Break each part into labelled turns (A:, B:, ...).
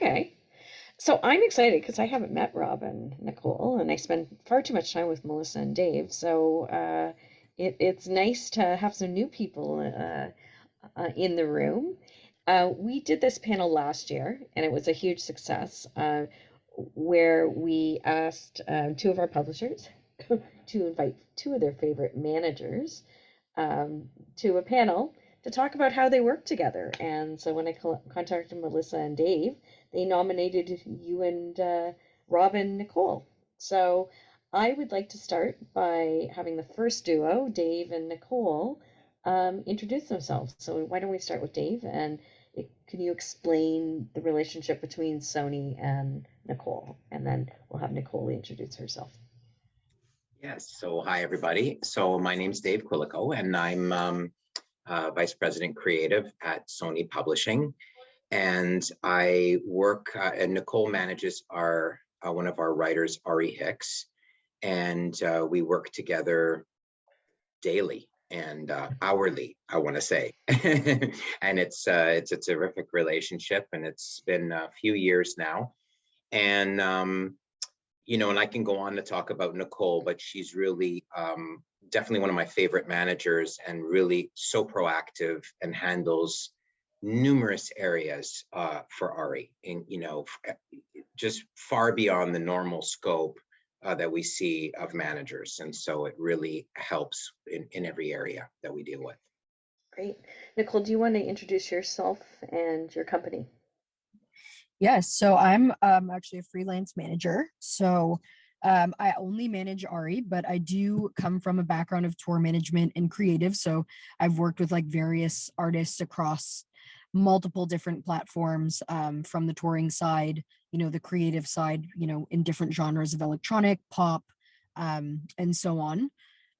A: Okay. So I'm excited because I haven't met Rob and Nicole, and I spend far too much time with Melissa and Dave. So it's nice to have some new people in the room. We did this panel last year, and it was a huge success, where we asked two of our publishers to invite two of their favorite managers to a panel to talk about how they work together. And so when I contacted Melissa and Dave, they nominated you and Rob and Nicole. So I would like to start by having the first duo, Dave and Nicole, introduce themselves. So why don't we start with Dave, and can you explain the relationship between Sony and Nicole? And then we'll have Nicole introduce herself.
B: Yes. So hi, everybody. So my name's Dave Quilico, and I'm Vice President Creative at Sony Publishing. And I work, and Nicole manages our one of our writers, Ari Hicks, and we work together daily and hourly, I want to say. And it's a terrific relationship, and it's been a few years now. And and I can go on to talk about Nicole, but she's really definitely one of my favorite managers, and really so proactive and handles numerous areas for Ari, and just far beyond the normal scope that we see of managers. And so it really helps in every area that we deal with.
A: Great. Nicole, do you want to introduce yourself and your company?
C: Yes, so I'm actually a freelance manager. So I only manage Ari, but I do come from a background of tour management and creative. So I've worked with like various artists across multiple different platforms, from the touring side, the creative side, in different genres of electronic, pop, and so on.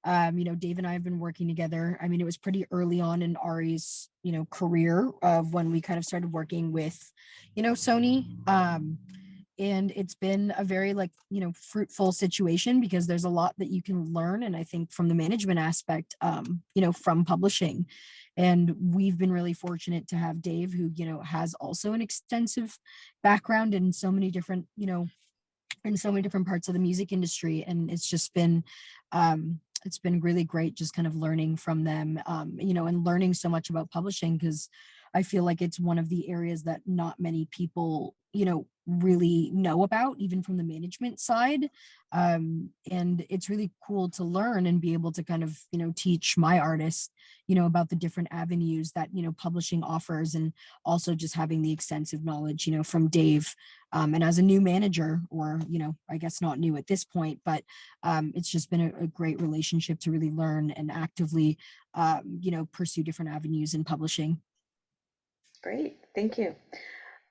C: Dave and I have been working together. I mean, it was pretty early on in Ari's, career of when we kind of started working with, Sony. And it's been a very fruitful situation, because there's a lot that you can learn. And I think from the management aspect, from publishing. And we've been really fortunate to have Dave, who, has also an extensive background in so many different, in so many different parts of the music industry. And it's been really great just kind of learning from them, and learning so much about publishing, because I feel like it's one of the areas that not many people, really know about, even from the management side. And it's really cool to learn and be able to kind of, teach my artists, about the different avenues that, publishing offers, and also just having the extensive knowledge, from Dave. And as a new manager, or, I guess not new at this point, but it's just been a great relationship to really learn and actively, pursue different avenues in publishing.
A: Great, thank you.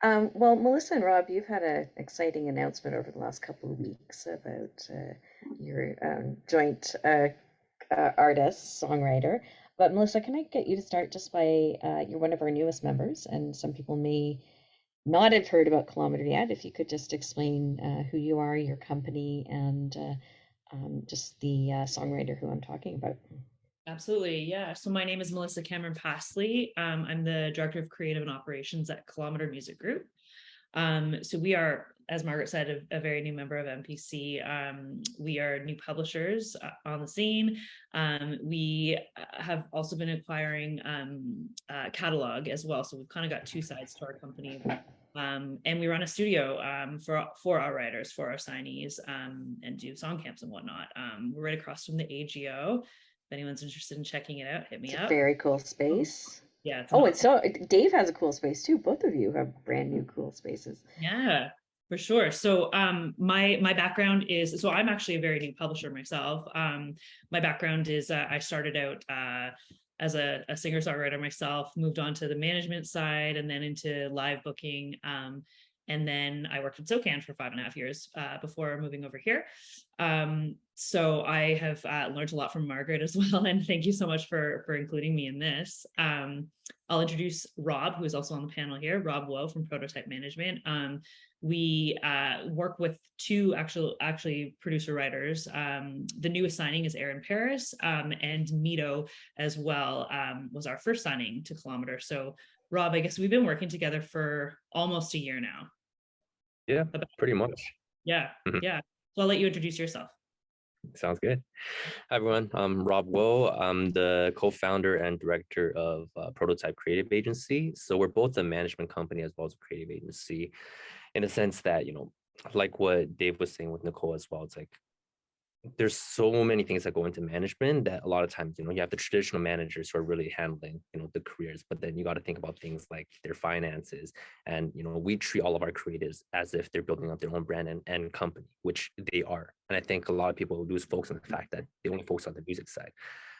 A: Well, Melissa and Rob, you've had an exciting announcement over the last couple of weeks about your joint artist, songwriter. But Melissa, can I get you to start just by, you're one of our newest members, and some people may not have heard about Kilometre yet. If you could just explain who you are, your company, and just the songwriter who I'm talking about.
D: Absolutely. Yeah. So my name is Melissa Cameron-Passley. I'm the Director of Creative and Operations at Kilometre Music Group. So we are, as Margaret said, a very new member of MPC. We are new publishers on the scene. We have also been acquiring catalog as well. So we've kind of got two sides to our company. And we run a studio for our writers, for our signees, and do song camps and whatnot. We're right across from the AGO. If anyone's interested in checking it out, hit me up.
A: Very cool space.
D: Yeah.
A: It's so Dave has a cool space too. Both of you have brand new cool spaces.
D: Yeah, for sure. So my background is, so I'm actually a very new publisher myself. My background is I started out as a singer-songwriter myself, moved on to the management side, and then into live booking. And then I worked at SOCAN for 5.5 years before moving over here. So I have learned a lot from Margaret as well. And thank you so much for including me in this. I'll introduce Rob, who is also on the panel here, Rob Woe from Prototype Management. We work with two actually producer writers. The newest signing is Aaron Paris, and Mito as well was our first signing to Kilometre. So Rob, I guess we've been working together for almost a year now.
E: Yeah,
D: about
E: pretty much.
D: Yeah,
E: Mhm.
D: yeah. So I'll let you introduce yourself.
E: Sounds good. Hi, everyone. I'm Rob Woe. I'm the co-founder and director of Prototype Creative Agency. So we're both a management company as well as a creative agency, in the sense that, like what Dave was saying with Nicole as well. It's like there's so many things that go into management that a lot of times, you have the traditional managers who are really handling, the careers, but then you got to think about things like their finances. And, we treat all of our creatives as if they're building up their own brand and company, which they are. And I think a lot of people lose focus on the fact that they only focus on the music side.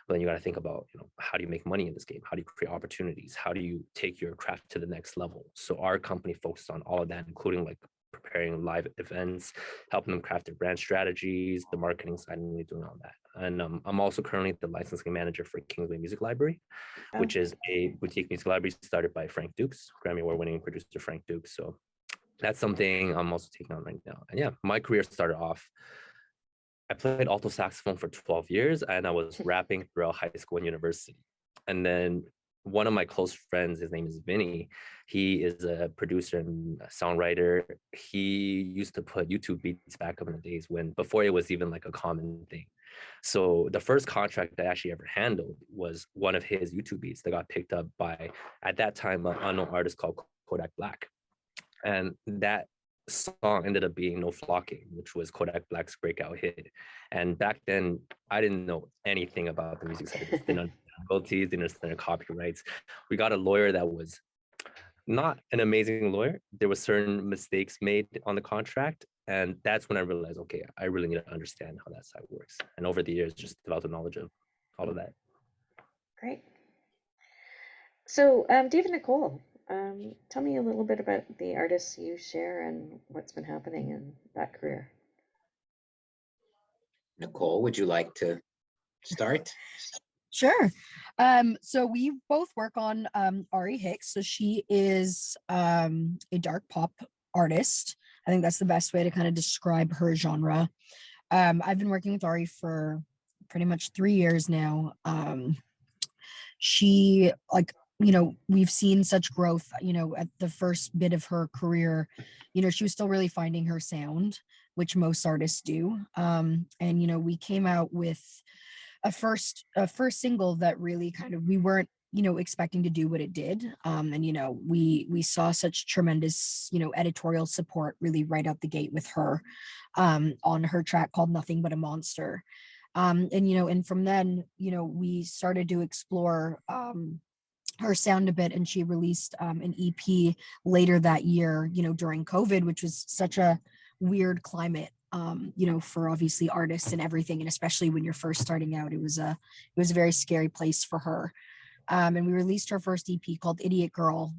E: But then you got to think about, how do you make money in this game? How do you create opportunities? How do you take your craft to the next level? So our company focuses on all of that, including like preparing live events, helping them craft their brand strategies, the marketing side, and really doing all that. And I'm also currently the licensing manager for Kingsway Music Library, which is a boutique music library started by Frank Dukes, Grammy Award-winning producer Frank Dukes. So that's something I'm also taking on right now. And yeah, my career started off, I played alto saxophone for 12 years and I was rapping throughout high school and university. And then one of my close friends, his name is Vinny. He is a producer and a songwriter. He used to put YouTube beats back up in the days before it was even like a common thing. So the first contract I actually ever handled was one of his YouTube beats that got picked up by, at that time, an unknown artist called Kodak Black. And that song ended up being No Flocking, which was Kodak Black's breakout hit. And back then, I didn't know anything about the music side. Didn't understand royalties, didn't understand copyrights. We got a lawyer that was not an amazing lawyer. There were certain mistakes made on the contract. And that's when I realized, okay, I really need to understand how that side works. And over the years, just developed the knowledge of all of that.
A: Great. So, David, Nicole, tell me a little bit about the artists you share and what's been happening in that career.
B: Nicole, would you like to start?
C: Sure. So we both work on Ari Hicks. So she is a dark pop artist. I think that's the best way to kind of describe her genre. I've been working with Ari for pretty much 3 years now. She, like, we've seen such growth, at the first bit of her career. She was still really finding her sound, which most artists do. And we came out with a first single that really kind of, we weren't expecting to do what it did. And we saw such tremendous editorial support really right out the gate with her on her track called Nothing But a Monster. And from then we started to explore her sound a bit, and she released an EP later that year, during COVID, which was such a weird climate, for obviously artists and everything. And especially when you're first starting out, it was a very scary place for her. And we released her first EP called Idiot Girl,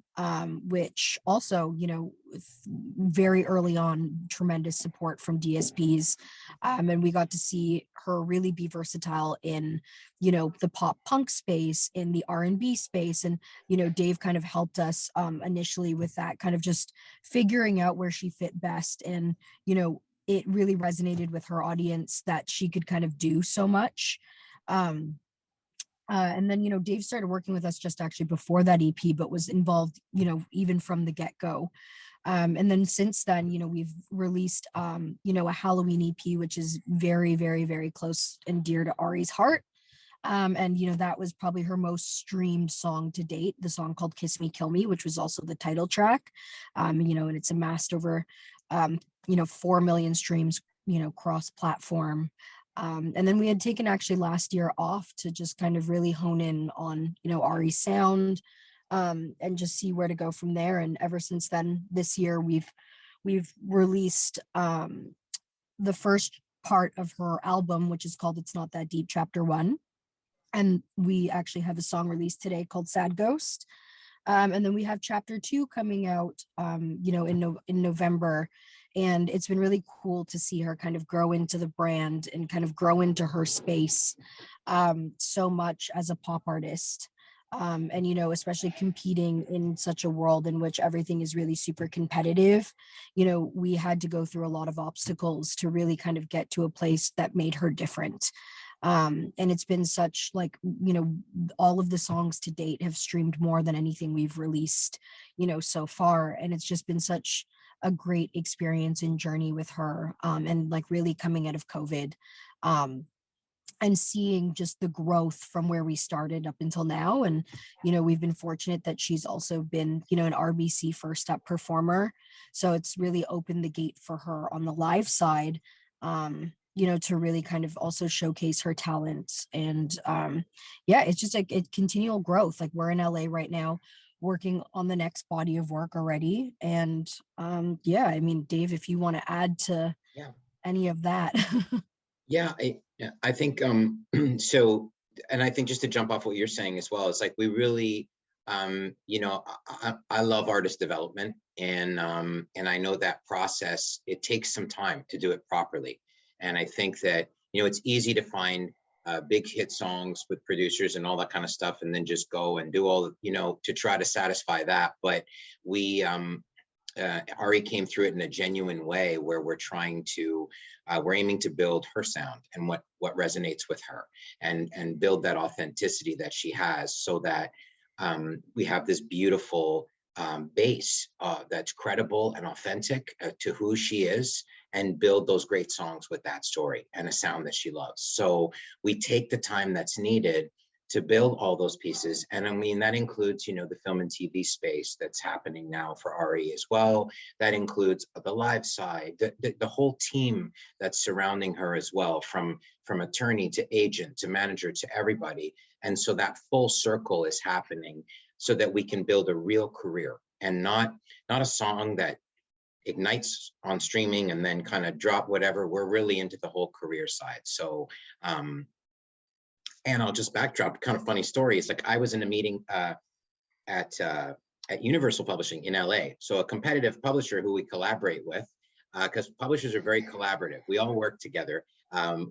C: which also, very early on, tremendous support from DSPs. And we got to see her really be versatile in, the pop punk space, in the R&B space. And, Dave kind of helped us initially with that, kind of just figuring out where she fit best. And, it really resonated with her audience that she could kind of do so much. And then, Dave started working with us just actually before that EP, but was involved, even from the get-go. And then since then, we've released, a Halloween EP, which is very, very, very close and dear to Ari's heart. And, that was probably her most streamed song to date, the song called Kiss Me, Kill Me, which was also the title track. And it's amassed over, 4 million streams, cross-platform. And then we had taken actually last year off to just kind of really hone in on, Ari's sound, and just see where to go from there. And ever since then, this year, we've released the first part of her album, which is called It's Not That Deep, Chapter 1. And we actually have a song released today called Sad Ghost. And then we have Chapter 2 coming out, in November. And it's been really cool to see her kind of grow into the brand and kind of grow into her space so much as a pop artist. And, especially competing in such a world in which everything is really super competitive, we had to go through a lot of obstacles to really kind of get to a place that made her different. And it's been such, like, all of the songs to date have streamed more than anything we've released, so far. And it's just been such a great experience and journey with her, and like really coming out of COVID, and seeing just the growth from where we started up until now. And, we've been fortunate that she's also been, an RBC first up performer. So it's really opened the gate for her on the live side, to really kind of also showcase her talents. And yeah, it's just like a continual growth. Like we're in LA right now working on the next body of work already. And yeah, I mean, Dave, if you want to add to
B: Yeah.
C: any of that.
B: Yeah, I think so, and I think just to jump off what you're saying as well, it's like we really, I love artist development, and I know that process, it takes some time to do it properly. And I think that, it's easy to find big hit songs with producers and all that kind of stuff, and then just go and do all, to try to satisfy that. But we, Ari came through it in a genuine way where we're aiming to build her sound and what resonates with her, and build that authenticity that she has, so that we have this beautiful base that's credible and authentic to who she is, and build those great songs with that story and a sound that she loves. So we take the time that's needed to build all those pieces. And I mean, that includes, the film and TV space that's happening now for Ari as well. That includes the live side, the whole team that's surrounding her as well, from attorney to agent to manager to everybody. And so that full circle is happening, so that we can build a real career, and not a song that ignites on streaming and then kind of drop whatever. We're really into the whole career side. So and I'll just backdrop, kind of funny story. It's like I was in a meeting at Universal Publishing in LA. So a competitive publisher who we collaborate with, because publishers are very collaborative. We all work together.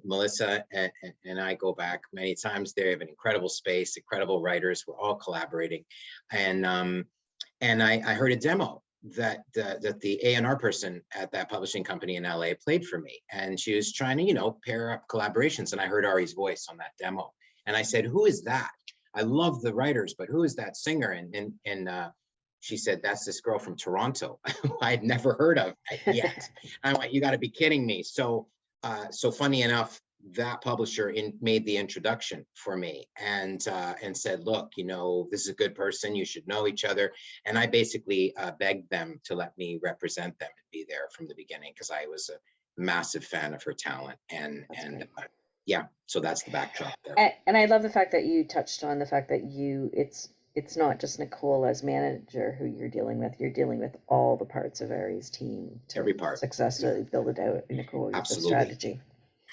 B: Melissa and I go back many times. They have an incredible space, incredible writers. We're all collaborating. And I heard a demo that the A&R person at that publishing company in LA played for me. And she was trying to, pair up collaborations. And I heard Ari's voice on that demo. And I said, "Who is that? I love the writers, but who is that singer?" And she said, "That's this girl from Toronto who I had never heard of yet." I'm like, "You got to be kidding me." So funny enough, that publisher made the introduction for me, and said, "Look, this is a good person. You should know each other." And I basically begged them to let me represent them and be there from the beginning, because I was a massive fan of her talent. Yeah, so that's the backdrop there.
A: And I love the fact that you touched on the fact that it's not just Nicole as manager who you're dealing with. You're dealing with all the parts of Ari's team to
B: Every part.
A: successfully build it out. Nicole, the strategy.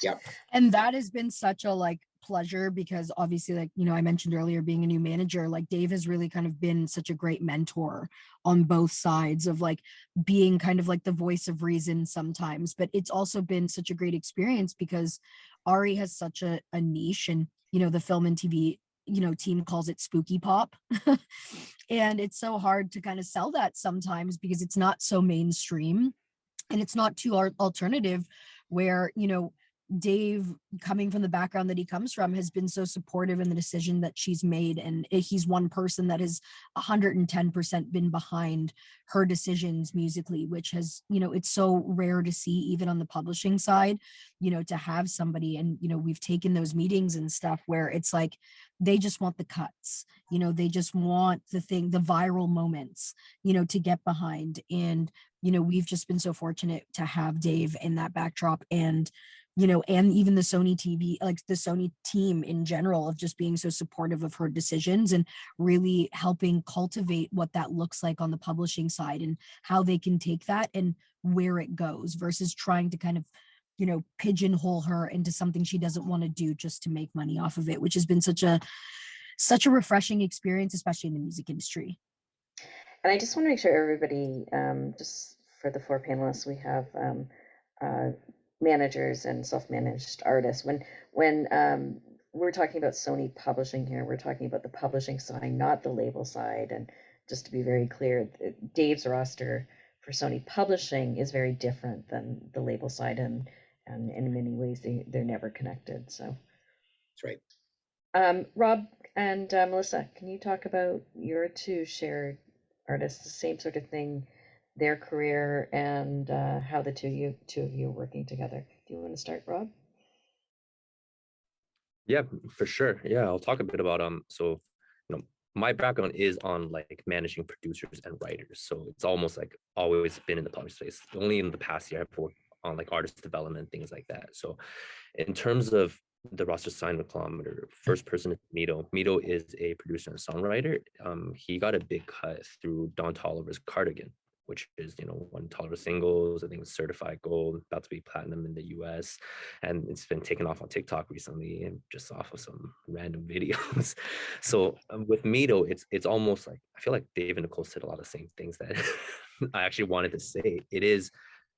B: Yep.
C: And that has been such a pleasure, because obviously, I mentioned earlier, being a new manager, Dave has really kind of been such a great mentor on both sides of being kind of the voice of reason sometimes. But it's also been such a great experience, because Ari has such a niche, and the film and TV team calls it spooky pop. And it's so hard to kind of sell that sometimes, because it's not so mainstream and it's not too alternative, where Dave, coming from the background that he comes from, has been so supportive in the decision that she's made. And he's one person that has 110% been behind her decisions musically, which has, it's so rare to see, even on the publishing side, to have somebody. And, we've taken those meetings and stuff where it's like, they just want the cuts, they just want the viral moments, to get behind. And, we've just been so fortunate to have Dave in that backdrop. And and even the Sony TV, the Sony team in general, of just being so supportive of her decisions, and really helping cultivate what that looks like on the publishing side, and how they can take that and where it goes, versus trying to kind of, pigeonhole her into something she doesn't want to do just to make money off of it, which has been such a refreshing experience, especially in the music industry.
A: And I just want to make sure everybody, just for the 4 panelists, we have managers and self-managed artists. When we're talking about Sony Publishing here, we're talking about the publishing side, not the label side. And just to be very clear, Dave's roster for Sony Publishing is very different than the label side, and in many ways they're never connected. So
B: that's right.
A: Rob and Melissa, can you talk about your 2 shared artists, the same sort of thing their career and how the two of you are working together. Do you want to start, Rob?
E: Yeah, for sure. Yeah, I'll talk a bit about so my background is on like managing producers and writers. So it's almost like always been in the public space. Only in the past year I've worked on like artist development, things like that. So in terms of the roster signed with Kilometre, first person is Mito. Mito is a producer and songwriter. He got a big cut through Don Tolliver's Cardigan, which is, one Tolliver singles. I think it's certified gold, about to be platinum in the US. And it's been taken off on TikTok recently and just off of some random videos. So with Mito, it's almost like, I feel like Dave and Nicole said a lot of the same things that I actually wanted to say. It is,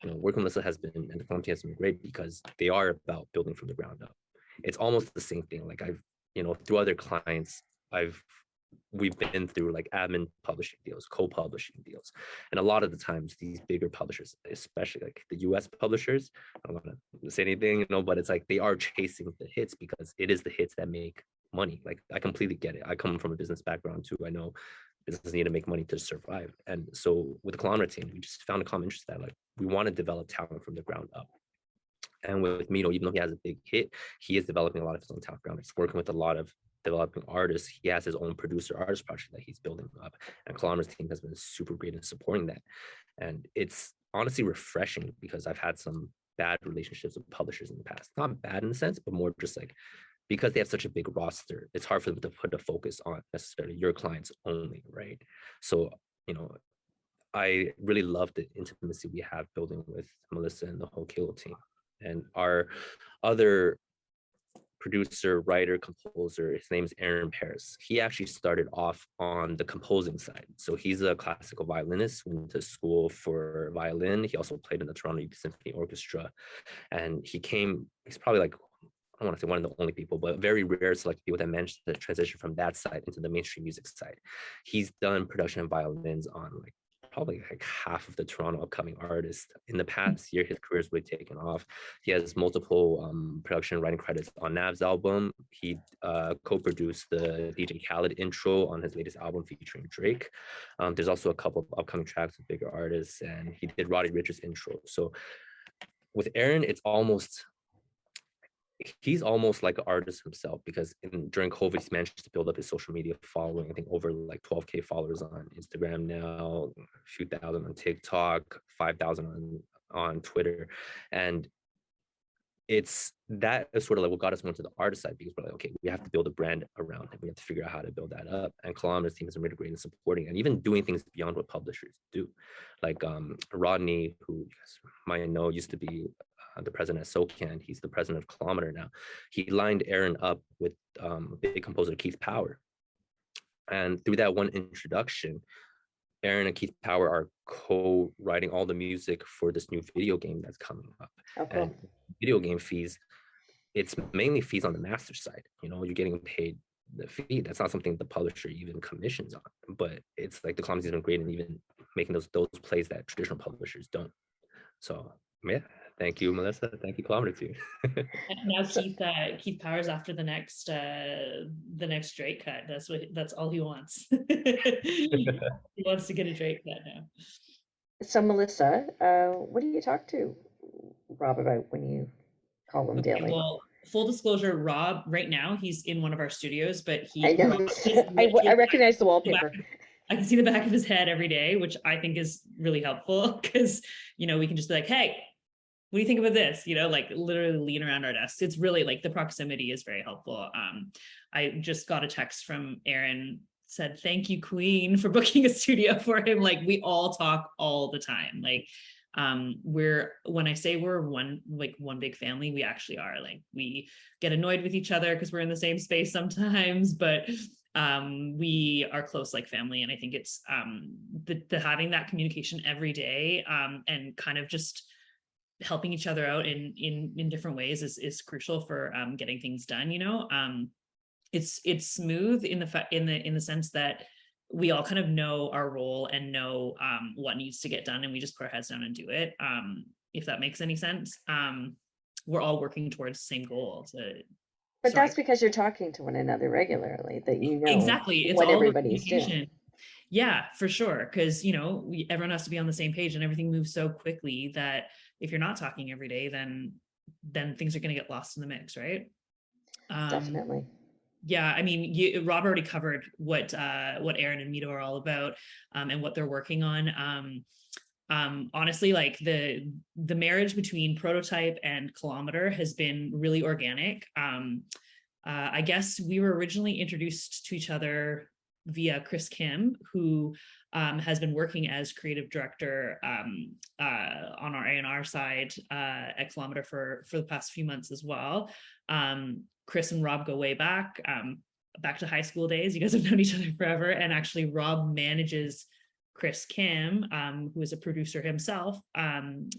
E: working with Melissa has been, and the Column team has been great because they are about building from the ground up. It's almost the same thing. Like through other clients, we've been through like admin publishing deals, co-publishing deals. And a lot of the times these bigger publishers, especially like the US publishers, I don't want to say anything, but it's like they are chasing the hits because it is the hits that make money. Like I completely get it. I come from a business background too. I know businesses need to make money to survive. And so with the Kilometre team, we just found a common interest that like we want to develop talent from the ground up. And with Mito, even though he has a big hit, he is developing a lot of his own talent ground. He's working with a lot of developing artists. He has his own producer artist project that he's building up. And Kilometre's team has been super great in supporting that. And it's honestly refreshing because I've had some bad relationships with publishers in the past. Not bad in a sense, but more just like because they have such a big roster, it's hard for them to put a focus on necessarily your clients only, right? So, I really love the intimacy we have building with Melissa and the whole Kilo team. And our other producer, writer, composer, his name is Aaron Paris. He actually started off on the composing side. So he's a classical violinist, went to school for violin. He also played in the Toronto Youth Symphony Orchestra. And he's probably like, I don't want to say one of the only people, but very rare select people that managed to transition from that side into the mainstream music side. He's done production of violins on like probably like half of the Toronto upcoming artists. In the past year, his career's really taken off. He has multiple production writing credits on Nav's album. He co-produced the DJ Khaled intro on his latest album featuring Drake. There's also a couple of upcoming tracks with bigger artists, and he did Roddy Ricch's intro. So with Aaron, he's almost like an artist himself because during COVID, he's managed to build up his social media following. I think over like 12K followers on Instagram now, a few thousand on TikTok, 5,000 on Twitter. And that is sort of like what got us more to the artist side because we're like, okay, we have to build a brand around it. We have to figure out how to build that up. And Kilometre's team has been really great in supporting and even doing things beyond what publishers do. Like Rodney, who you guys might know used to be the president of SOCAN. He's the president of Kilometre now. He lined Aaron up with big composer Keith Power. And through that one introduction, Aaron and Keith Power are co-writing all the music for this new video game that's coming up.
A: Okay.
E: And video game fees, it's mainly fees on the master side. You're getting paid the fee. That's not something the publisher even commissions on. But it's like the Kilometre's been great in even making those plays that traditional publishers don't. So yeah, thank you, Melissa. Thank you, Kilometre team.
D: Now Keith Powers after the next Drake cut. That's all he wants. He wants to get a Drake cut now.
A: So Melissa, what do you talk to Rob about when you call him daily?
D: Well, full disclosure, Rob right now he's in one of our studios, but
A: I know. I recognize the wallpaper.
D: I can see the back of his head every day, which I think is really helpful because we can just be like, hey, what do you think about this? Like literally lean around our desks. It's really like the proximity is very helpful. I just got a text from Aaron, said, thank you, Queen, for booking a studio for him. Like we all talk all the time. Like when I say we're one big family, we actually are. Like we get annoyed with each other because we're in the same space sometimes, but we are close like family. And I think it's the having that communication every day and kind of just helping each other out in different ways is crucial for getting things done. It's smooth in the sense that we all kind of know our role and know what needs to get done, and we just put our heads down and do it. If that makes any sense, we're all working towards the same goal.
A: But that's because you're talking to one another regularly, that
D: exactly. It's
A: what
D: all
A: everybody's doing.
D: Yeah, for sure. Because, you know, everyone has to be on the same page, and everything moves so quickly that if you're not talking every day, then things are going to get lost in the mix, right?
A: Definitely.
D: Yeah, I mean, Rob already covered what Aaron and Mito are all about, and what they're working on. Honestly, like the marriage between Prototype and Kilometre has been really organic. I guess we were originally introduced to each other via Chris Kim, who has been working as creative director on our A&R side at Kilometre for the past few months as well. Chris and Rob go way back to high school days. You guys have known each other forever. And actually, Rob manages Chris Kim, who is a producer himself.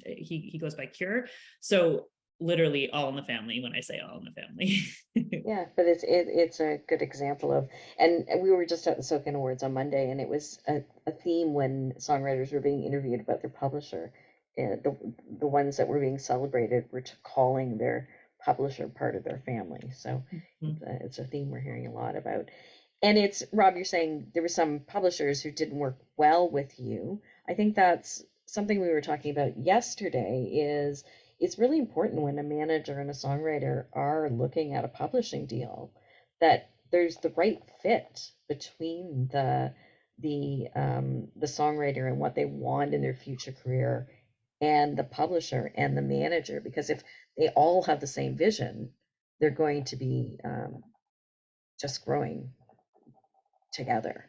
D: He goes by Cure. So literally all in the family when I say all in the family.
A: Yeah, but it's a good example of, and we were just at the SoCan Awards on Monday, and it was a theme when songwriters were being interviewed about their publisher. The ones that were being celebrated were calling their publisher part of their family. So it's a theme we're hearing a lot about. And it's, Rob, you're saying there were some publishers who didn't work well with you. I think that's something we were talking about yesterday. Is it's really important when a manager and a songwriter are looking at a publishing deal that there's the right fit between the songwriter and what they want in their future career, and the publisher and the manager, because if they all have the same vision, they're going to be just growing together.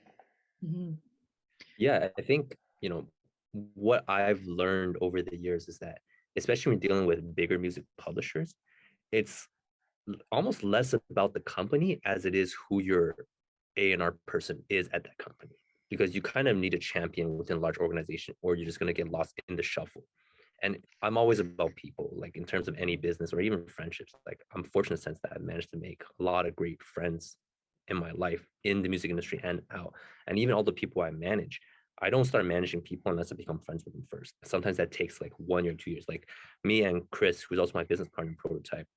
E: Yeah, I think, you know, what I've learned over the years is that, especially when dealing with bigger music publishers, it's almost less about the company as it is who your A&R person is at that company, because you kind of need a champion within a large organization, or you're just going to get lost in the shuffle. And I'm always about people, like in terms of any business or even friendships. Like, I'm fortunate in the sense that I've managed to make a lot of great friends in my life in the music industry and out. And even all the people I manage, I don't start managing people unless I become friends with them first. Sometimes that takes like 1 year, 2 years. Like me and Chris, who's also my business partner in Prototype,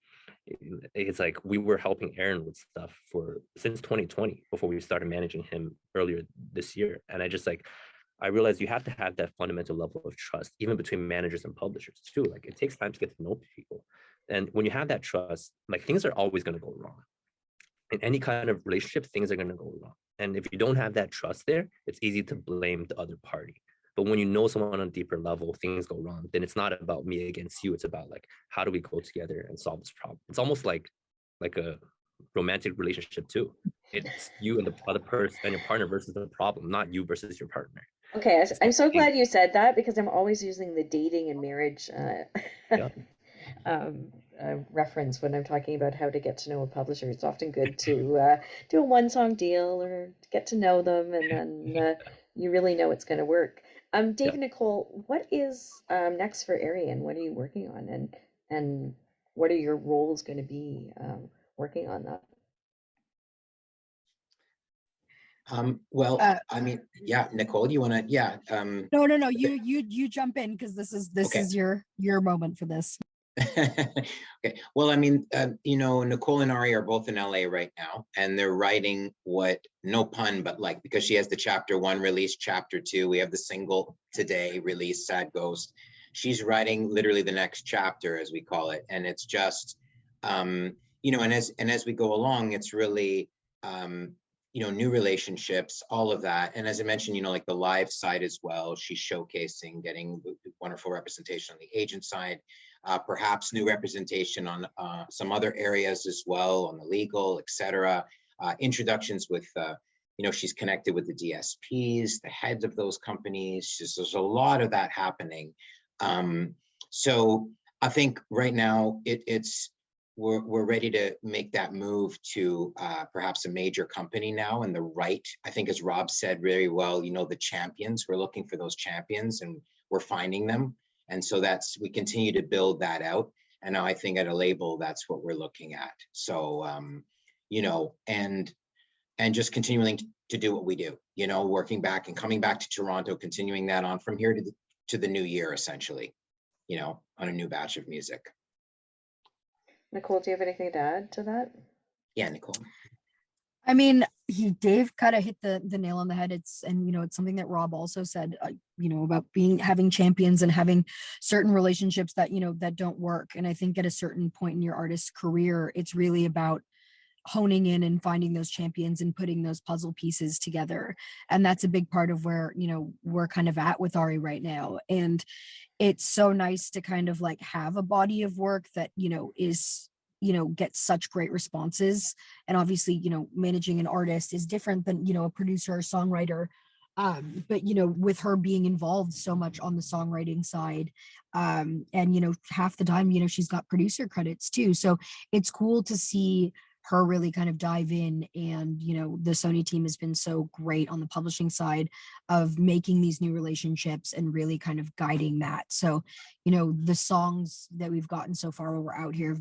E: it's like we were helping Aaron with stuff since 2020 before we started managing him earlier this year. And I realized you have to have that fundamental level of trust, even between managers and publishers too. Like, it takes time to get to know people. And when you have that trust, like, things are always going to go wrong. In any kind of relationship, things are going to go wrong. And if you don't have that trust there, it's easy to blame the other party. But when you know someone on a deeper level, things go wrong, then it's not about me against you. It's about, like, how do we go together and solve this problem? It's almost like a romantic relationship too. It's you and the other person and your partner versus the problem, not you versus your partner.
A: Okay, I'm so glad you said that, because I'm always using the dating and marriage reference when I'm talking about how to get to know a publisher. It's often good to do a one-song deal or get to know them, and then you really know it's going to work. Dave and Nicole, what is next for Arian? What are you working on, and what are your roles going to be working on that?
B: Well, I mean, yeah, Nicole, you want to, yeah.
C: No, you jump in, because this is your moment for this.
B: Okay. Well, I mean, you know, Nicole and Ari are both in LA right now, and they're writing what, no pun, but like, because she has the chapter 1 release, chapter 2, we have the single today release, Sad Ghost. She's writing literally the next chapter, as we call it. And it's just, you know, and as we go along, it's really, you know, new relationships, all of that. And as I mentioned, you know, like the live side as well, she's showcasing, getting wonderful representation on the agent side, perhaps new representation on some other areas as well, on the legal, etc. Introductions with, you know, she's connected with the DSPs, the heads of those companies. There's a lot of that happening. So I think right now we're ready to make that move to perhaps a major company now, and the right, I think, as Rob said very well, you know, the champions, we're looking for those champions and we're finding them. And so we continue to build that out. And now I think at a label, that's what we're looking at. So, you know, and just continuing to do what we do, you know, working back and coming back to Toronto, continuing that on from here to the new year, essentially, you know, on a new batch of music.
A: Nicole, do you have anything to add to that?
B: Yeah, Nicole.
C: I mean, Dave kind of hit the nail on the head. And it's something that Rob also said, about having champions and having certain relationships that that don't work. And I think at a certain point in your artist's career, it's really about honing in and finding those champions and putting those puzzle pieces together. And that's a big part of where we're kind of at with Ari right now. And it's so nice to kind of like have a body of work that is gets such great responses. And obviously managing an artist is different than a producer or songwriter. But with her being involved so much on the songwriting side, and half the time she's got producer credits too, so it's cool to see her really kind of dive in. And the Sony team has been so great on the publishing side of making these new relationships and really kind of guiding that. So the songs that we've gotten so far while we're out here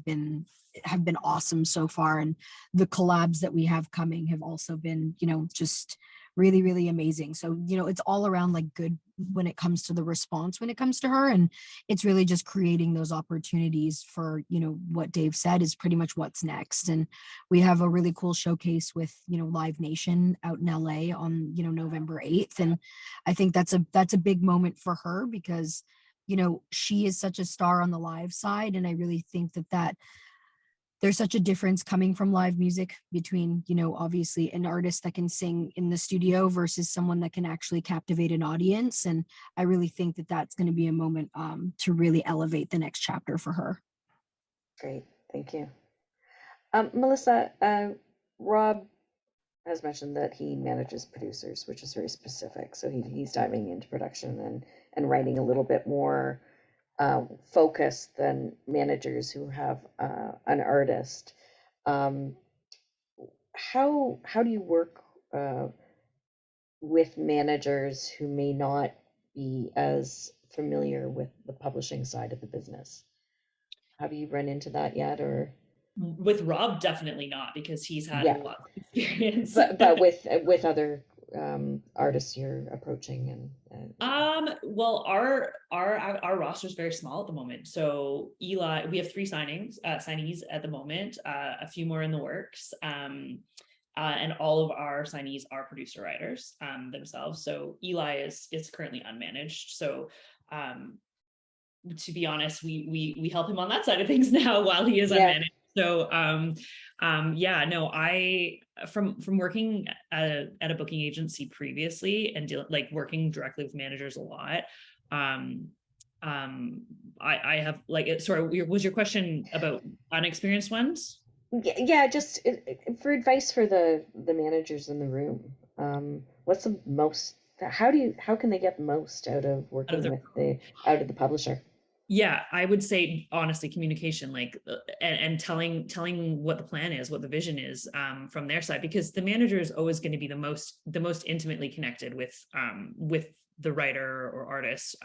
C: have been awesome so far, and the collabs that we have coming have also been just really, really amazing. So it's all around like good when it comes to the response when it comes to her. And it's really just creating those opportunities for what Dave said is pretty much what's next. And we have a really cool showcase with Live Nation out in LA on November 8th. And I think that's a big moment for her, because she is such a star on the live side. And I really think that there's such a difference coming from live music between obviously an artist that can sing in the studio versus someone that can actually captivate an audience. And I really think that that's going to be a moment to really elevate the next chapter for her.
A: Great, thank you. Melissa, Rob has mentioned that he manages producers, which is very specific. So he's diving into production and writing a little bit more focus than managers who have an artist. How do you work with managers who may not be as familiar with the publishing side of the business? Have you run into that yet, or?
D: With Rob, definitely not, because he's had
A: Yeah.
D: a lot of experience.
A: But with other artists you're approaching
D: Well, our roster is very small at the moment. So Eli, we have 3 signees at the moment, a few more in the works. And all of our signees are producer writers themselves. So Eli is currently unmanaged. So to be honest, we help him on that side of things now while he is unmanaged. So yeah, no, I from working at a booking agency previously and working directly with managers a lot. I have sorry, was your question about unexperienced ones?
A: Yeah, just for advice for the managers in the room. What's the most? How can they get the most out of working with the publisher?
D: Yeah, I would say honestly, communication, and telling what the plan is, what the vision is from their side, because the manager is always going to be the most intimately connected with the writer or artist,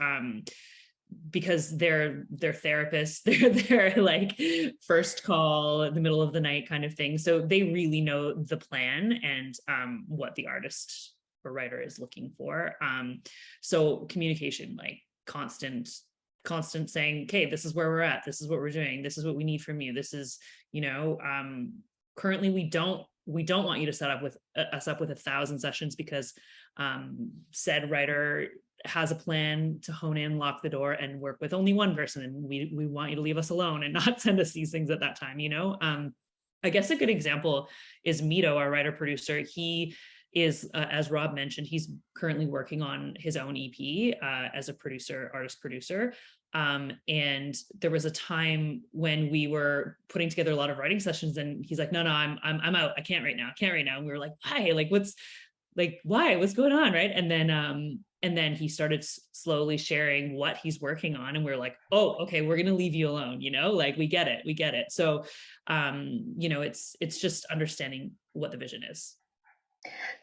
D: because they're therapists, they're like first call in the middle of the night kind of thing. So they really know the plan and what the artist or writer is looking for. So communication, like constant saying, okay, this is where we're at, this is what we're doing, this is what we need from you, this is currently we don't want you to set up with us up with 1,000 sessions, because said writer has a plan to hone in, lock the door, and work with only one person, and we want you to leave us alone and not send us these things at that time. I guess a good example is Mito, our writer producer. He is, as Rob mentioned, he's currently working on his own EP as a artist producer. And there was a time when we were putting together a lot of writing sessions, and he's like, no, I'm out. I can't right now. And we were like, why? Why? What's going on? Right. And then he started slowly sharing what he's working on. And we we're like, oh, okay, we're going to leave you alone. We get it. So, it's just understanding what the vision is.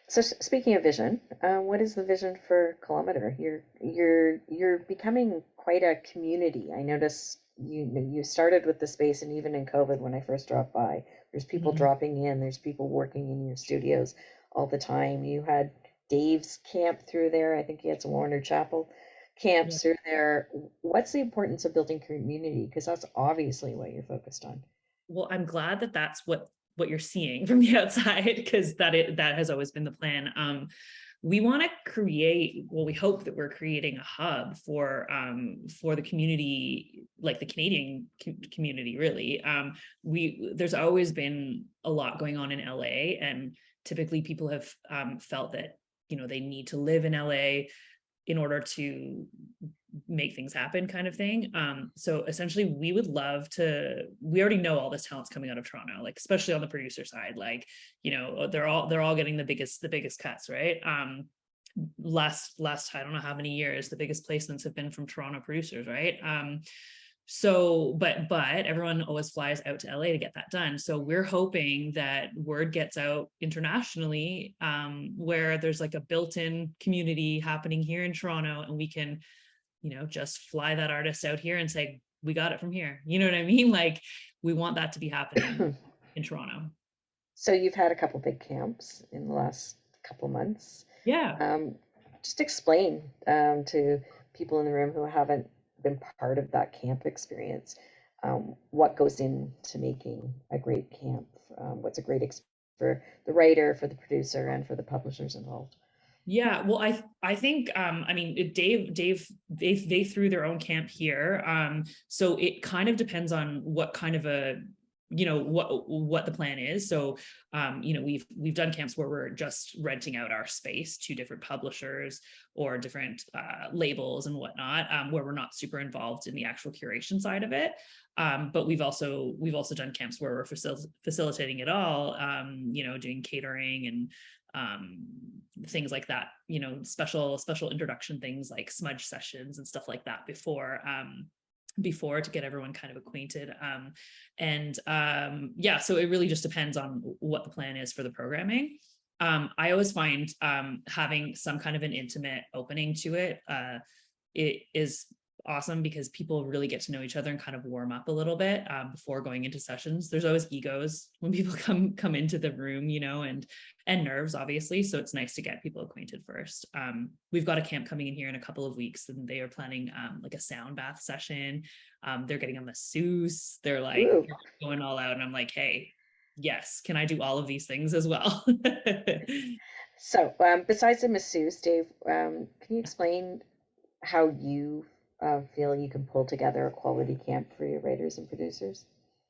A: So speaking of vision, what is the vision for Kilometre? You're becoming quite a community. I notice you started with the space, and even in COVID, when I first dropped by, there's people dropping in, there's people working in your studios all the time. You had Dave's camp through there. I think he had some Warner Chapel camps through there. What's the importance of building community? Because that's obviously what you're focused on.
D: Well, I'm glad that that's what what you're seeing from the outside, because that has always been the plan. We want to create, well, we hope that we're creating a hub for the community, like the Canadian community, really. There's always been a lot going on in LA, and typically people have felt that, you know, they need to live in LA in order to make things happen, kind of thing. So essentially we would love to, we already know all this talent's coming out of Toronto, like especially on the producer side, like, you know, they're all getting the biggest cuts, right? Last I don't know how many years the biggest placements have been from Toronto producers, right? So but everyone always flies out to LA to get that done. So we're hoping that word gets out internationally, where there's like a built-in community happening here in Toronto, and we can, you know, just fly that artist out here and say, we got it from here. You know what I mean? Like, we want that to be happening in Toronto.
A: So you've had a couple big camps in the last couple months.
D: Yeah.
A: Just explain to people in the room who haven't been part of that camp experience, what goes into making a great camp. What's a great experience for the writer, for the producer, and for the publishers involved?
D: Yeah, well, I think I mean, they threw their own camp here, so it kind of depends on what kind of a, you know, what the plan is. So you know, we've done camps where we're just renting out our space to different publishers or different labels and whatnot, where we're not super involved in the actual curation side of it. But we've also done camps where we're facilitating it all, you know, doing catering and things like that, you know, special introduction things like smudge sessions and stuff like that before to get everyone kind of acquainted. Yeah, so it really just depends on what the plan is for the programming. I always find having some kind of an intimate opening to it is awesome, because people really get to know each other and kind of warm up a little bit before going into sessions. There's always egos when people come into the room, you know, and nerves, obviously. So it's nice to get people acquainted first. We've got a camp coming in here in a couple of weeks, and they are planning like a sound bath session. They're getting a masseuse. They're like going all out, and I'm like, hey, yes, can I do all of these things as well?
A: So besides the masseuse, Dave, can you explain how you feel you can pull together a quality camp for your writers and producers?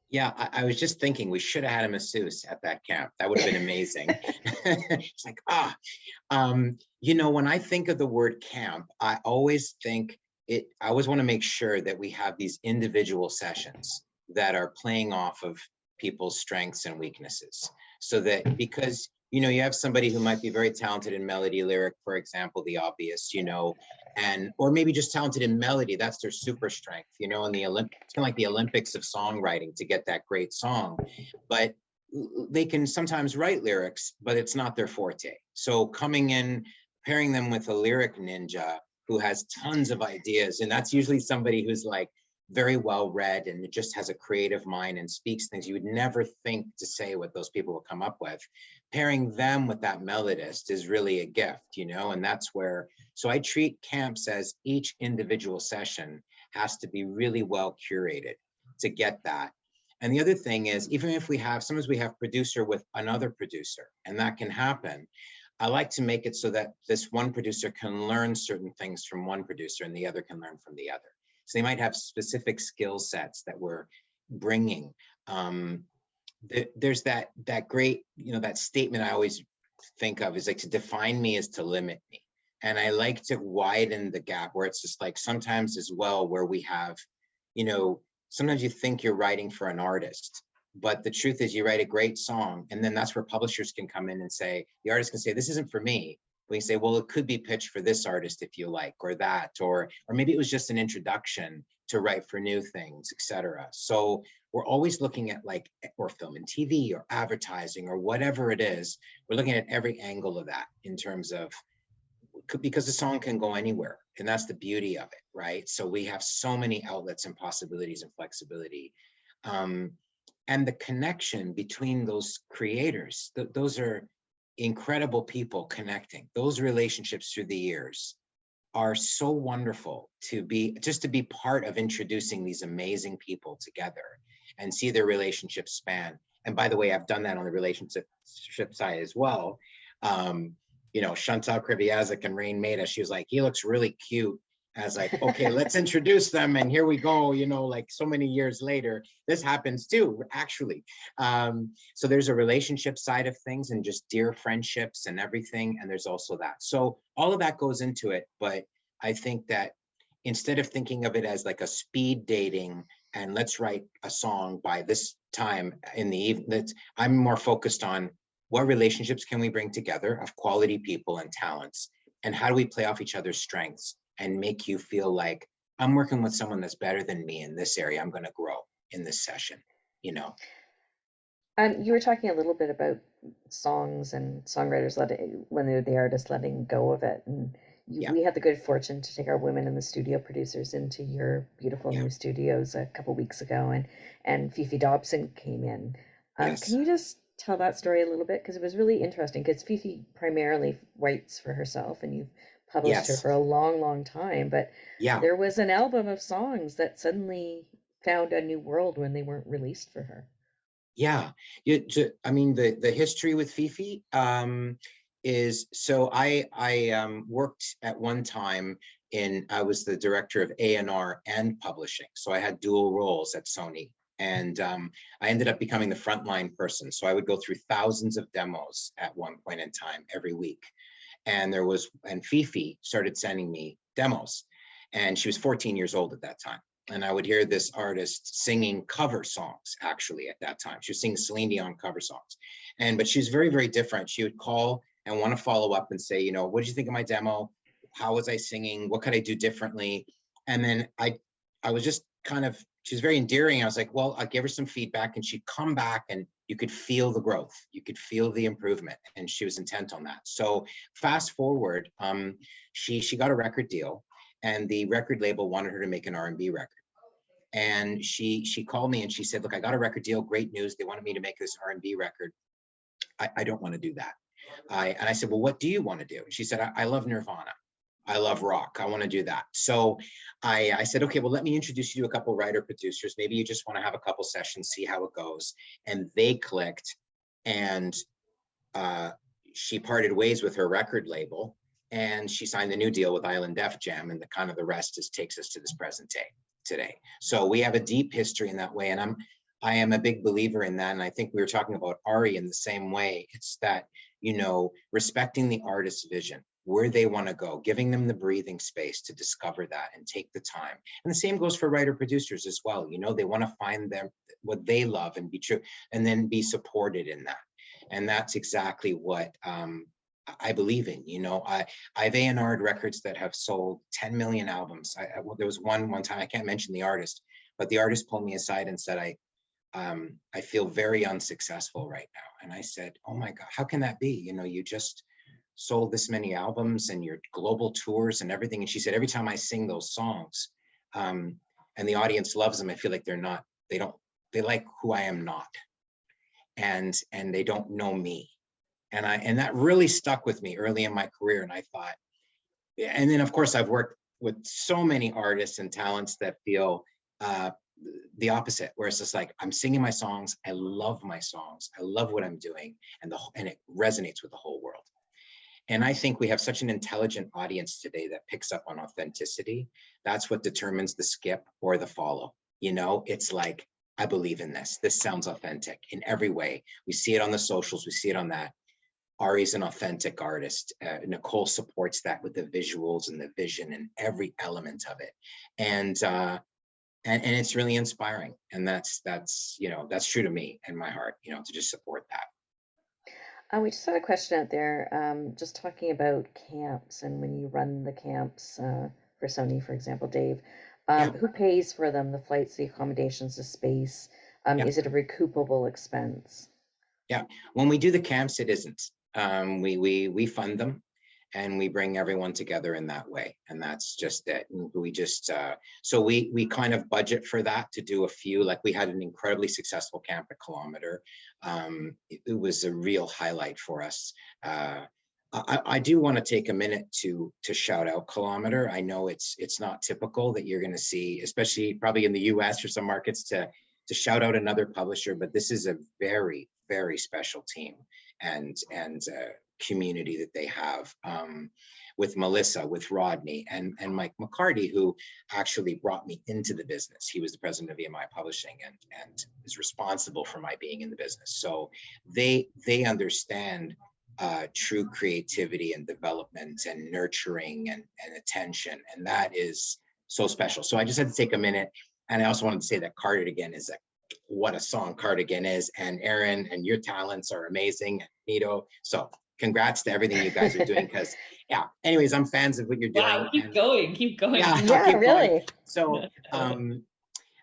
B: Yeah, I was just thinking we should have had a masseuse at that camp. That would have been amazing. It's like, you know, when I think of the word camp, I always think I always want to make sure that we have these individual sessions that are playing off of people's strengths and weaknesses. So that, because, you know, you have somebody who might be very talented in melody, lyric, for example, the obvious, you know, or maybe just talented in melody, that's their super strength, you know, in the Olympics, it's kind of like the Olympics of songwriting to get that great song. But they can sometimes write lyrics, but it's not their forte. So coming in, pairing them with a lyric ninja who has tons of ideas, and that's usually somebody who's like very well read and just has a creative mind and speaks things you would never think to say what those people will come up with. Pairing them with that melodist is really a gift, you know, and that's where, so I treat camps as each individual session has to be really well curated to get that. And the other thing is, even if sometimes we have producer with another producer, and that can happen, I like to make it so that this one producer can learn certain things from one producer and the other can learn from the other. So they might have specific skill sets that we're bringing. There's that great, you know, that statement I always think of is like, to define me is to limit me. And I like to widen the gap where it's just like sometimes as well, where we have, you know, sometimes you think you're writing for an artist, but the truth is you write a great song, and then that's where publishers can come in and say, the artist can say, this isn't for me. We say, well, it could be pitched for this artist if you like, or that, or maybe it was just an introduction to write for new things, etc. So we're always looking at like, or film and TV or advertising or whatever it is. We're looking at every angle of that in terms of, because the song can go anywhere, and that's the beauty of it, right? So we have so many outlets and possibilities and flexibility. And the connection between those creators, those are incredible people connecting. Those relationships through the years are so wonderful to be part of introducing these amazing people together and see their relationships span. and by the way, I've done that on the relationship side as well. You know, Chantal Kreviazek and Rain Maida, she was like, he looks really cute. I was like, okay, let's introduce them. And here we go, you know, like so many years later, this happens too, actually. So there's a relationship side of things and just dear friendships and everything. And there's also that. So all of that goes into it. But I think that instead of thinking of it as like a speed dating and let's write a song by this time in the evening, I'm more focused on what relationships can we bring together of quality people and talents, and how do we play off each other's strengths and make you feel like I'm working with someone that's better than me in this area. I'm going to grow in this session, you know.
A: You were talking a little bit about songs and songwriters letting, when they're the artist letting go of it, and
B: Yeah.
A: we had the good fortune to take our women in the studio producers into your beautiful
B: Yeah.
A: new studios a couple weeks ago, and Fifi Dobson came in.
B: Yes.
A: Can you just tell that story a little bit? Because it was really interesting, because Fifi primarily writes for herself, and you've published her
B: Yes.
A: for a long, long time, but
B: Yeah.
A: there was an album of songs that suddenly found a new world when they weren't released for her.
B: Yeah, I mean, the history with Fifi is, so I worked at one time I was the director of A&R and publishing. So I had dual roles at Sony, and I ended up becoming the frontline person. So I would go through thousands of demos at one point in time every week. And Fifi started sending me demos, and she was 14 years old at that time. And I would hear this artist singing cover songs, actually, at that time. She was singing Celine Dion cover songs. But she was very, very different. She would call and want to follow up and say, you know, what did you think of my demo? How was I singing? What could I do differently? And then I was just kind of, she was very endearing. I was like, well, I gave her some feedback, and she'd come back and you could feel the growth. You could feel the improvement, and she was intent on that. So fast forward, she got a record deal, and the record label wanted her to make an R&B record. And she called me and she said, look, I got a record deal, great news. They wanted me to make this R&B record. I don't want to do that. And I said, well, what do you want to do? She said, I love Nirvana. I love rock. I want to do that. So I said, okay, well, let me introduce you to a couple writer producers. Maybe you just want to have a couple sessions, see how it goes. And they clicked, and she parted ways with her record label, and she signed the new deal with Island Def Jam, and the rest takes us to this present day today. So we have a deep history in that way, and I am a big believer in that. And I think we were talking about Ari in the same way. It's that, you know, respecting the artist's vision, where they want to go, giving them the breathing space to discover that and take the time. And the same goes for writer producers as well. You know, they want to find what they love and be true, and then be supported in that. And that's exactly what I believe in. You know, I've A&R'd records that have sold 10 million albums. There was one time, I can't mention the artist, but the artist pulled me aside and said, I feel very unsuccessful right now. And I said, oh my God, how can that be? You know, you just sold this many albums and your global tours and everything. And she said, every time I sing those songs, and the audience loves them, I feel like they like who I am not. And they don't know me. And that really stuck with me early in my career. And I thought, and then of course I've worked with so many artists and talents that feel the opposite, where it's just like, I'm singing my songs, I love my songs, I love what I'm doing, and it resonates with the whole world. And I think we have such an intelligent audience today that picks up on authenticity. That's what determines the skip or the follow. You know, it's like, I believe in this. This sounds authentic in every way. We see it on the socials, we see it on that. Ari's an authentic artist. Nicole supports that with the visuals and the vision and every element of it. And it's really inspiring. And that's you know, that's true to me and my heart, you know, to just support that.
A: We just had a question out there, just talking about camps, and when you run the camps for Sony, for example, Dave, who pays for them, the flights, the accommodations, the space? Is it a recoupable expense?
B: Yeah, when we do the camps, it isn't. We fund them, and we bring everyone together in that way. And that's just it. We just, so we kind of budget for that to do a few, like we had an incredibly successful camp at Kilometre. It was a real highlight for us. I do want to take a minute to shout out Kilometre. I know it's not typical that you're going to see, especially probably in the US or some markets, to to shout out another publisher, but this is a very, very special team and community that they have, with Melissa, with Rodney, and Mike McCarty, who actually brought me into the business. He was the president of EMI Publishing and is responsible for my being in the business. So they understand true creativity and development and nurturing and attention, and that is so special. So I just had to take a minute, and I also wanted to say that Cardigan is what a song Cardigan is, and Aaron, and your talents are amazing, and Nito. So congrats to everything you guys are doing, because yeah, anyways, I'm fans of what you're doing.
D: Wow, keep going.
B: Yeah,
A: Yeah,
B: keep
A: really.
B: going. So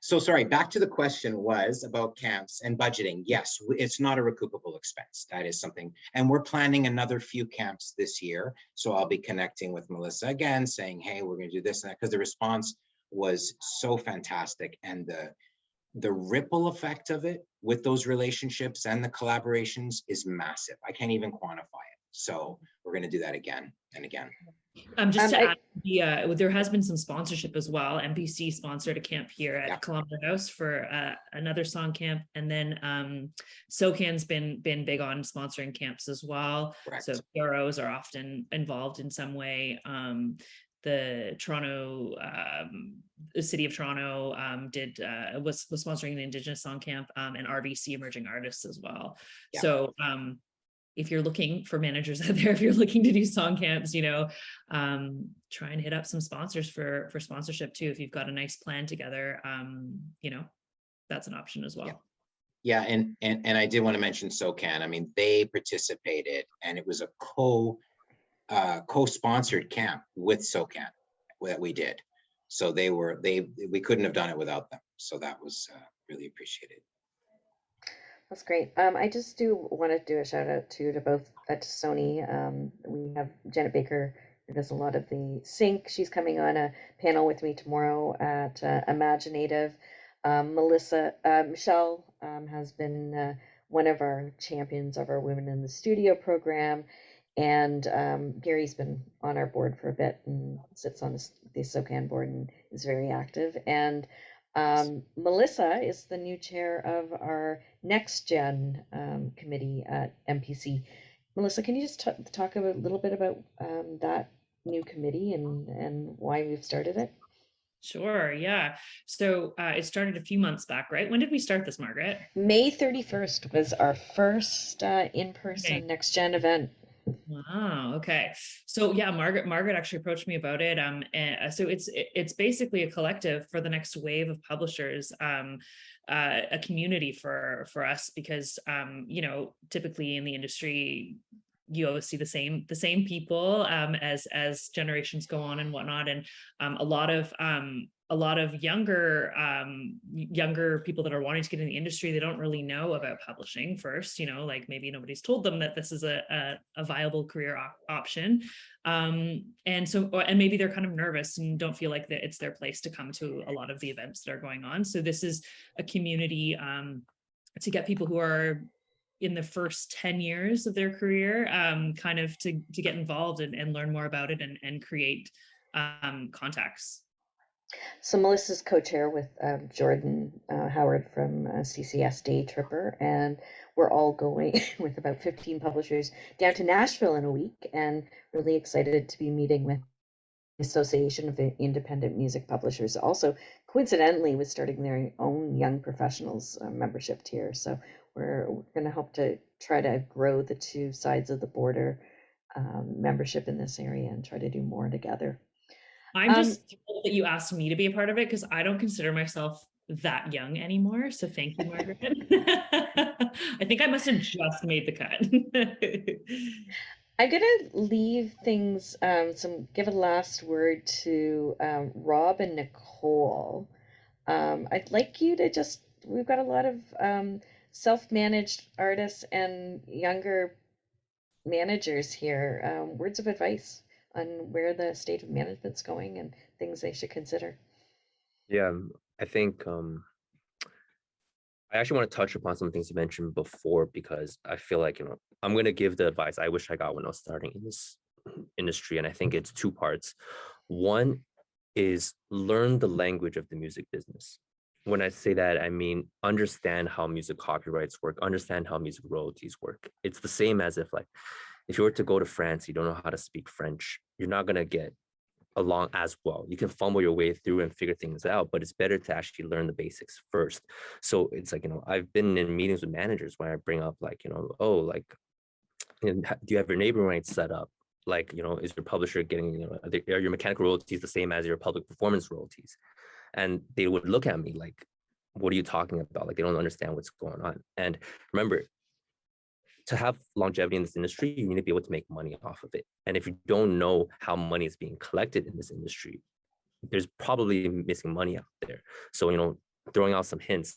B: so sorry, back to the question was about camps and budgeting. Yes, it's not a recoupable expense. That is something, and we're planning another few camps this year. So I'll be connecting with Melissa again, saying, hey, we're gonna do this and that, because the response was so fantastic, and the ripple effect of it with those relationships and the collaborations is massive. I can't even quantify it. So we're going to do that again and again.
D: Just to add, there has been some sponsorship as well. MPC sponsored a camp here at Kilometre House for another song camp, and then SOCAN's been big on sponsoring camps as well.
B: Correct.
D: So PROs are often involved in some way. The Toronto, the city of Toronto was sponsoring the Indigenous Song Camp, and RBC Emerging Artists as well. Yeah. So if you're looking for managers out there, if you're looking to do song camps, you know, try and hit up some sponsors for sponsorship too. If you've got a nice plan together, you know, that's an option as well.
B: Yeah, and I did want to mention SOCAN. I mean, they participated, and it was a co-sponsored camp with SOCAN that we did. So we couldn't have done it without them. So that was really appreciated.
A: That's great. I just do want to do a shout out to both at Sony. We have Janet Baker, who does a lot of the sync. She's coming on a panel with me tomorrow at Imaginative. Michelle has been one of our champions of our Women in the Studio program. And Gary's been on our board for a bit and sits on the SOCAN board and is very active. And Melissa is the new chair of our Next Gen committee at MPC. Melissa, can you just talk a little bit about that new committee and why we've started it?
D: Sure, yeah. So it started a few months back, right? When did we start this, Margaret?
A: May 31st was our first in-person Next Gen event.
D: Wow. Okay. So yeah, Margaret actually approached me about it. So it's basically a collective for the next wave of publishers, a community for us, because you know, typically in the industry, you always see the same people as generations go on and whatnot, and a lot of younger people that are wanting to get in the industry, they don't really know about publishing first, you know, like maybe nobody's told them that this is a viable career option, and maybe they're kind of nervous and don't feel like that it's their place to come to a lot of the events that are going on. So this is a community to get people who are in the first 10 years of their career, kind of to get involved and learn more about it and create contacts.
A: So Melissa's co-chair with Jordan Howard from CCS Day Tripper, and we're all going with about 15 publishers down to Nashville in a week, and really excited to be meeting with the Association of Independent Music Publishers. Also, coincidentally, was starting their own young professionals membership tier. So we're going to hope to try to grow the two sides of the border membership in this area and try to do more together.
D: I'm just thrilled that you asked me to be a part of it, because I don't consider myself that young anymore. So thank you, Margaret. I think I must have just made the cut.
A: I'm going to leave things, give a last word to Rob and Nicole. I'd like you to we've got a lot of self-managed artists and younger managers here. Words of advice on where the state of management's going and things they should consider.
E: Yeah, I think I actually want to touch upon some things you mentioned before, because I feel like, you know, I'm going to give the advice I wish I got when I was starting in this industry. And I think it's two parts. One is learn the language of the music business. when I say that, I mean, understand how music copyrights work, understand how music royalties work. It's the same as if you were to go to France, you don't know how to speak French, you're not going to get along as well. You can fumble your way through and figure things out, but it's better to actually learn the basics first. So it's like, I've been in meetings with managers where I bring up like, oh, like, do you have your neighboring rights set up? Like, is your publisher getting, are your mechanical royalties the same as your public performance royalties? And they would look at me like, what are you talking about? Like, they don't understand what's going on. And remember, to have longevity in this industry, you need to be able to make money off of it. And if you don't know how money is being collected in this industry, there's probably missing money out there. So, throwing out some hints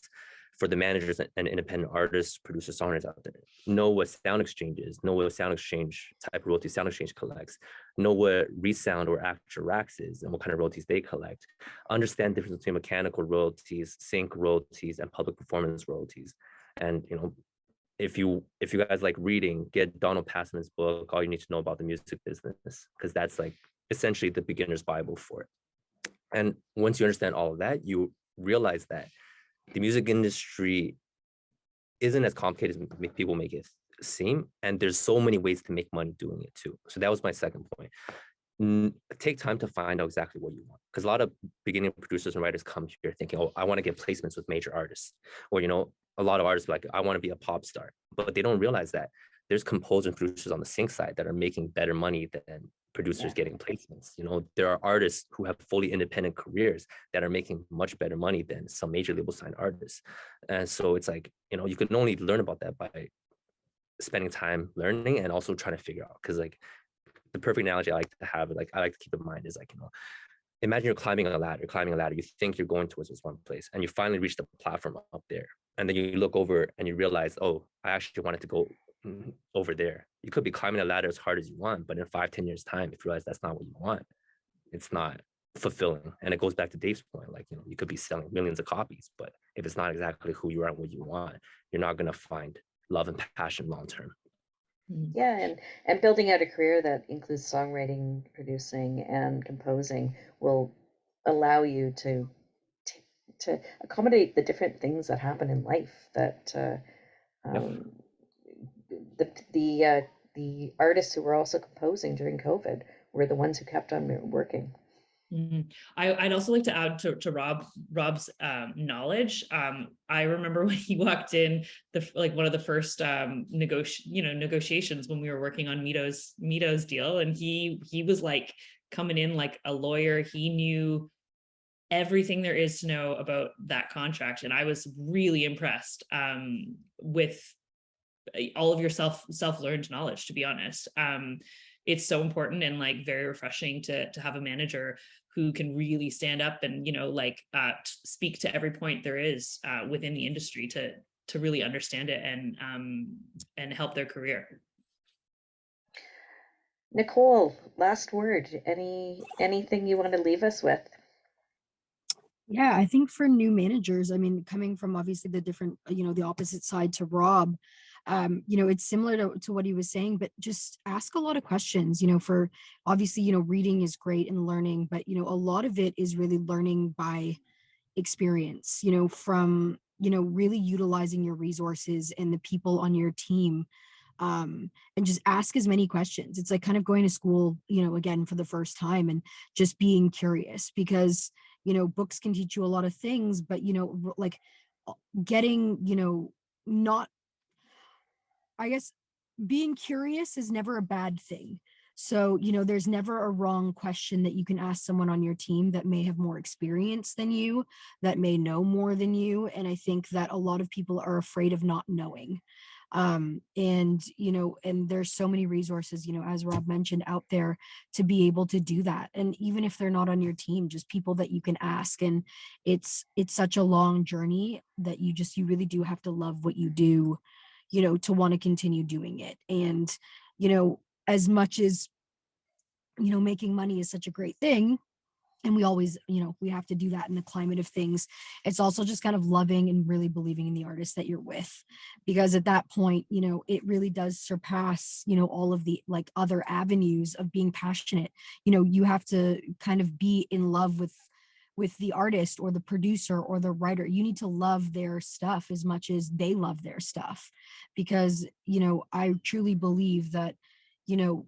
E: for the managers and independent artists, producers, songwriters out there. Know what sound exchange is, know what sound exchange type of royalty sound exchange collects, know what resound or actual racks is and what kind of royalties they collect. Understand the difference between mechanical royalties, sync royalties, and public performance royalties. And if you guys like reading, get Donald Passman's book, All You Need to Know About the Music Business, because that's like essentially the beginner's Bible for it. And once you understand all of that, you realize that the music industry isn't as complicated as people make it seem. And there's so many ways to make money doing it too. So that was my second point. Take time to find out exactly what you want. Because a lot of beginning producers and writers come here thinking, oh, I want to get placements with major artists. Or, a lot of artists like, I want to be a pop star. But they don't realize that there's composers and producers on the sync side that are making better money than producers getting placements. There are artists who have fully independent careers that are making much better money than some major label signed artists. And so it's like, you can only learn about that by spending time learning and also trying to figure out. Because like the perfect analogy I like to have, like I like to keep in mind is like, imagine you're climbing a ladder, you think you're going towards this one place and you finally reach the platform up there. And then you look over and you realize, oh, I actually wanted to go over there. You could be climbing a ladder as hard as you want, but in 5-10 years time, if you realize that's not what you want, it's not fulfilling. And it goes back to Dave's point, like, you could be selling millions of copies, but if it's not exactly who you are and what you want, you're not going to find love and passion long-term.
A: Yeah, and building out a career that includes songwriting, producing, and composing will allow you to accommodate the different things that happen in life. That the artists who were also composing during COVID were the ones who kept on working.
D: I'd also like to add to Rob's knowledge. I remember when he walked in, one of the first negotiations when we were working on Mito's deal, and he was like coming in like a lawyer. He knew everything there is to know about that contract, and I was really impressed with all of your self-learned knowledge, to be honest. It's so important and like very refreshing to have a manager who can really stand up and speak to every point there is within the industry to really understand it and help their career.
A: Nicole, last word. Anything you want to leave us with?
C: Yeah, I think for new managers, I mean, coming from obviously the different, the opposite side to Rob, it's similar to what he was saying, but just ask a lot of questions, for obviously, reading is great and learning, but, a lot of it is really learning by experience, from, really utilizing your resources and the people on your team, and just ask as many questions. It's like kind of going to school, again, for the first time and just being curious, because books can teach you a lot of things, but, like getting, not, I guess, being curious is never a bad thing. So, there's never a wrong question that you can ask someone on your team that may have more experience than you, that may know more than you. And I think that a lot of people are afraid of not knowing. And there's so many resources, as Rob mentioned, out there to be able to do that. And even if they're not on your team, just people that you can ask. And it's such a long journey that you really do have to love what you do, to want to continue doing it. And, as much as, making money is such a great thing, and we always, we have to do that in the climate of things, it's also just kind of loving and really believing in the artist that you're with, because at that point, it really does surpass, all of the like other avenues of being passionate. You have to kind of be in love with with the artist or the producer or the writer. You need to love their stuff as much as they love their stuff, because, you know, I truly believe that, you know,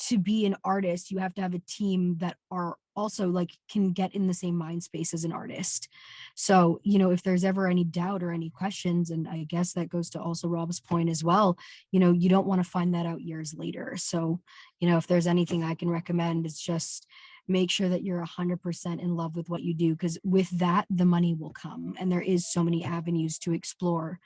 C: to be an artist, you have to have a team that are also like can get in the same mind space as an artist. So, you know, if there's ever any doubt or any questions, and I guess that goes to also Rob's point as well, you know, you don't want to find that out years later. So, you know, if there's anything I can recommend, it's just make sure that you're 100% in love with what you do, because with that, the money will come, and there is so many avenues to explore.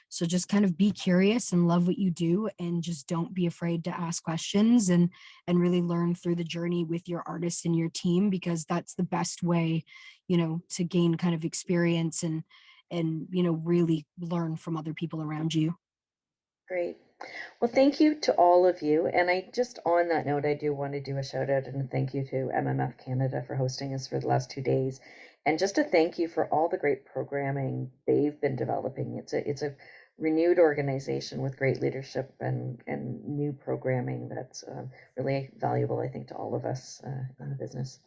C: So just kind of be curious and love what you do, and just don't be afraid to ask questions, and really learn through the journey with your artist and your team, because that's the best way, you know, to gain kind of experience and you know, really learn from other people around you.
A: Great. Well, thank you to all of you. And I just, on that note, I do want to do a shout out and a thank you to MMF Canada for hosting us for the last 2 days. And just a thank you for all the great programming they've been developing. It's a renewed organization with great leadership and new programming that's really valuable, I think, to all of us in the business.